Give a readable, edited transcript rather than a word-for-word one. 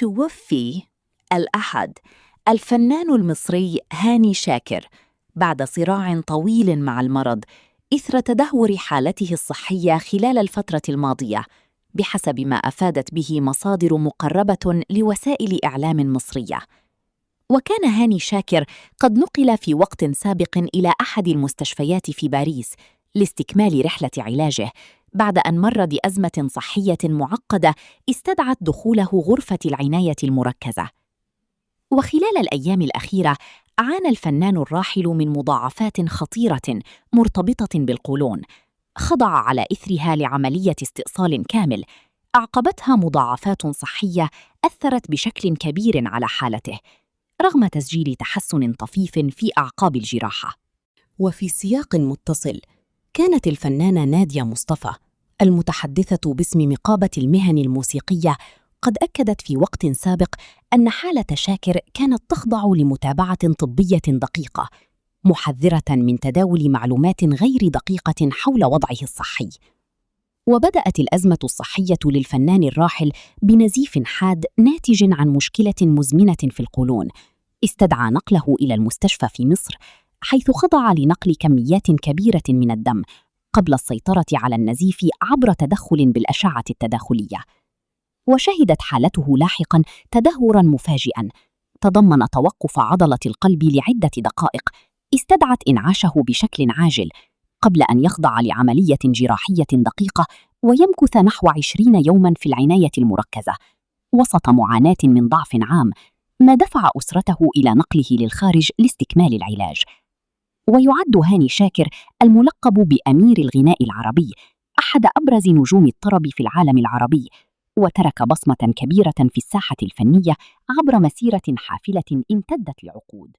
توفي الأحد الفنان المصري هاني شاكر بعد صراع طويل مع المرض إثر تدهور حالته الصحية خلال الفترة الماضية، بحسب ما أفادت به مصادر مقربة لوسائل إعلام مصرية. وكان هاني شاكر قد نقل في وقت سابق إلى أحد المستشفيات في باريس لاستكمال رحلة علاجه، بعد أن مر بأزمة صحية معقدة استدعت دخوله غرفة العناية المركزة. وخلال الأيام الأخيرة عانى الفنان الراحل من مضاعفات خطيرة مرتبطة بالقولون، خضع على إثرها لعملية استئصال كامل أعقبتها مضاعفات صحية أثرت بشكل كبير على حالته، رغم تسجيل تحسن طفيف في أعقاب الجراحة. وفي سياق متصل، كانت الفنانة نادية مصطفى المتحدثة باسم نقابة المهن الموسيقية قد أكدت في وقت سابق أن حالة شاكر كانت تخضع لمتابعة طبية دقيقة، محذرة من تداول معلومات غير دقيقة حول وضعه الصحي. وبدأت الأزمة الصحية للفنان الراحل بنزيف حاد ناتج عن مشكلة مزمنة في القولون، استدعى نقله إلى المستشفى في مصر، حيث خضع لنقل كميات كبيرة من الدم قبل السيطرة على النزيف عبر تدخل بالأشعة التداخلية. وشهدت حالته لاحقاً تدهوراً مفاجئاً تضمن توقف عضلة القلب لعدة دقائق استدعت إنعاشه بشكل عاجل، قبل أن يخضع لعملية جراحية دقيقة ويمكث نحو 20 يوماً في العناية المركزة وسط معاناة من ضعف عام، ما دفع أسرته إلى نقله للخارج لاستكمال العلاج. ويعد هاني شاكر الملقب بأمير الغناء العربي أحد أبرز نجوم الطرب في العالم العربي، وترك بصمة كبيرة في الساحة الفنية عبر مسيرة حافلة امتدت لعقود.